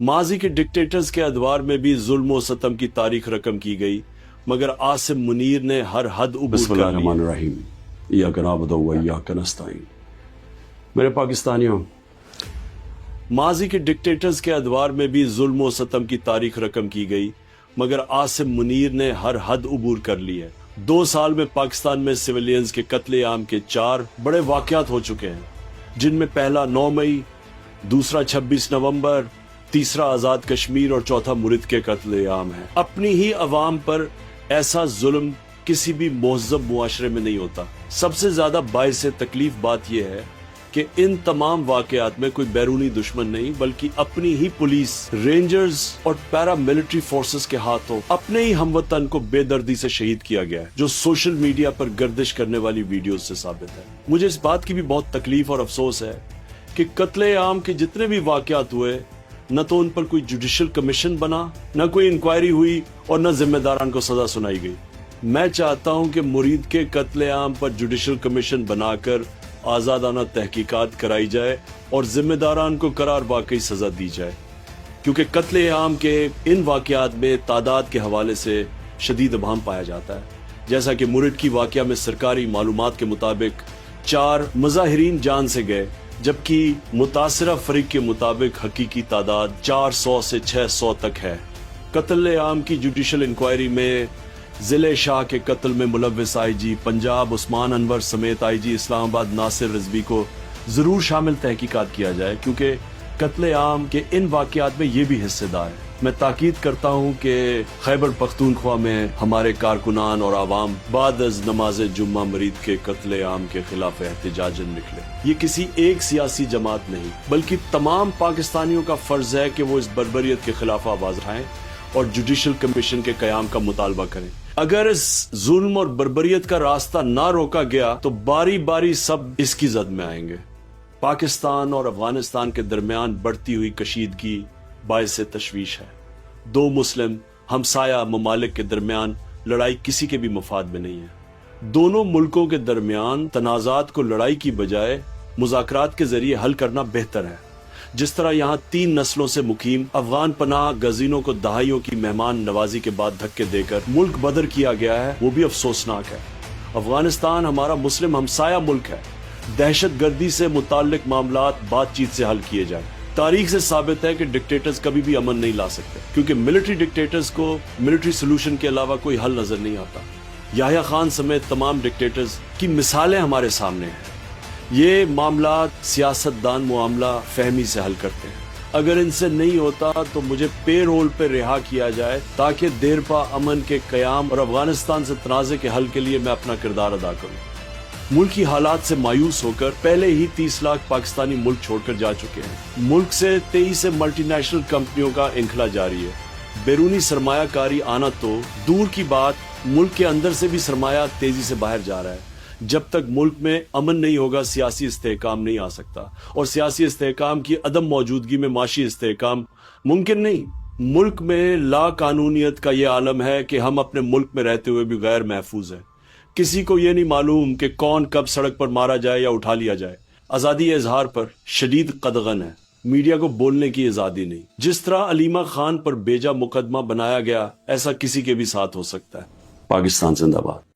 माजी के डिक्टेटर्स के अदवार में भी जुल्म और सतम की तारीख रकम की गई, मगर आसिम मुनीर ने हर हद उबूर कर ली। मेरे पाकिस्तानियों, माजी के डिक्टेटर्स के अदवार में भी जुल्म और सतम की तारीख रकम की गई, मगर आसिम मुनीर ने हर हद उबूर कर ली है। 2 साल में पाकिस्तान में सिविलियंस के कत्ले आम के 4 बड़े वाकयात हो चुके हैं, जिनमें पहला 9 मई, दूसरा 26 नवंबर, तीसरा आजाद कश्मीर और चौथा मुरिद के कत्ले आम है। अपनी ही अवाम पर ऐसा जुल्म किसी भी महज़ब मुआशरे में नहीं होता। सबसे ज्यादा बाइस तकलीफ बात यह है कि इन तमाम वाकयात में कोई बैरूनी दुश्मन नहीं, बल्कि अपनी ही पुलिस, रेंजर्स और पैरा मिलिट्री फोर्सेस के हाथों अपने ही हमवतन को बेदर्दी से शहीद किया गया है, जो सोशल मीडिया पर गर्दिश करने वाली वीडियो से साबित है। मुझे इस बात की भी बहुत तकलीफ और अफसोस है कि कत्ले आम के जितने भी वाकयात हुए, न तो उन पर कोई जुडिशल कमीशन बना, न कोई इंक्वायरी हुई और न जिम्मेदारान को सजा सुनाई गई। मैं चाहता हूं कि मुरीद के कत्ले आम पर जुडिशल कमीशन बनाकर आजादाना तहकीकात कराई जाए और जिम्मेदारान को करार वाकई सजा दी जाए, क्योंकि कत्ले आम के इन वाकयात में तादाद के हवाले से शदीद अभाम पाया जाता है। जैसा कि मुरिद की वाकया में सरकारी मालूमात के मुताबिक 4 मुजाहिरीन जान से गए, जबकि मुतासिरा फरीक के मुताबिक हकीकी तादाद 400 से 600 तक है। कत्ले आम की जुडिशल इंक्वायरी में जिले शाह के कत्ल में मुलव्विस आईजी पंजाब उस्मान अनवर समेत आईजी इस्लामाबाद नासिर रिजवी को जरूर शामिल तहकीकात किया जाए, क्योंकि कत्ले आम के इन वाकयात में ये भी हिस्सेदार है। मैं ताकीद करता हूँ कि खैबर पख्तूनख्वा में हमारे कारकुनान और आवाम बाद अज नमाज जुम्मा मुरीद के कत्ले आम के खिलाफ एहतजाजन निकले। ये किसी एक सियासी जमात नहीं, बल्कि तमाम पाकिस्तानियों का फर्ज है कि वो इस बर्बरियत के खिलाफ आवाज उठाएं और जुडिशल कमीशन के कयाम का मुतालबा करें। अगर इस जुल्म और बर्बरियत का रास्ता ना रोका गया तो बारी बारी सब इसकी जद में आएंगे। पाकिस्तान और अफगानिस्तान के दरमियान बढ़ती हुई कशीदगी बाइस तशवीश है। 2 मुस्लिम हमसाया ममालिक के दरमियान लड़ाई किसी के भी मफाद में नहीं है। दोनों मुल्कों के दरमियान तनाजात को लड़ाई की बजाय मुज़ाकरात के जरिए हल करना बेहतर है। जिस तरह यहाँ 3 नस्लों से मुकीम अफगान पनाह गजीनों को दहाइयों की मेहमान नवाजी के बाद धक्के देकर मुल्क बदर किया गया है, वो भी अफसोसनाक है। अफगानिस्तान हमारा मुस्लिम हमसाया मुल्क है। दहशत गर्दी से मुताल्लिक मामलात बातचीत से हल किए जाए। तारीख से साबित है कि डिक्टेटर्स कभी भी अमन नहीं ला सकते, क्योंकि मिलिट्री डिक्टेटर्स को मिलिट्री सोल्यूशन के अलावा कोई हल नजर नहीं आता। याह्या खान समेत तमाम डिक्टेटर्स की मिसालें हमारे सामने हैं। ये मामला सियासतदान मामला फहमी से हल करते हैं। अगर इनसे नहीं होता तो मुझे पे रोल पे रिहा किया जाए, ताकि देरपा अमन के कयाम और अफगानिस्तान से तनाज़े के हल के लिए मैं अपना किरदार अदा करूं। मुल्क की हालात से मायूस होकर पहले ही 30 लाख पाकिस्तानी मुल्क छोड़कर जा चुके हैं। मुल्क से 23 मल्टीनेशनल कंपनियों का इंखला जारी है। बैरूनी सरमायाकारी आना तो दूर की बात, मुल्क के अंदर से भी सरमाया तेजी से बाहर जा रहा है। जब तक मुल्क में अमन नहीं होगा, सियासी इस्तेहकाम नहीं आ सकता, और सियासी इस्तेहकाम की अदम मौजूदगी में माशी इस्तेहकाम मुमकिन नहीं। मुल्क में ला कानूनियत का ये आलम है कि हम अपने मुल्क में रहते हुए भी गैर महफूज हैं। किसी को ये नहीं मालूम कि कौन कब सड़क पर मारा जाए या उठा लिया जाए। आज़ादी इजहार पर शदीद कदगन है, मीडिया को बोलने की आज़ादी नहीं। जिस तरह अलीमा खान पर बेजा मुकदमा बनाया गया, ऐसा किसी के भी साथ हो सकता है। पाकिस्तान जिंदाबाद।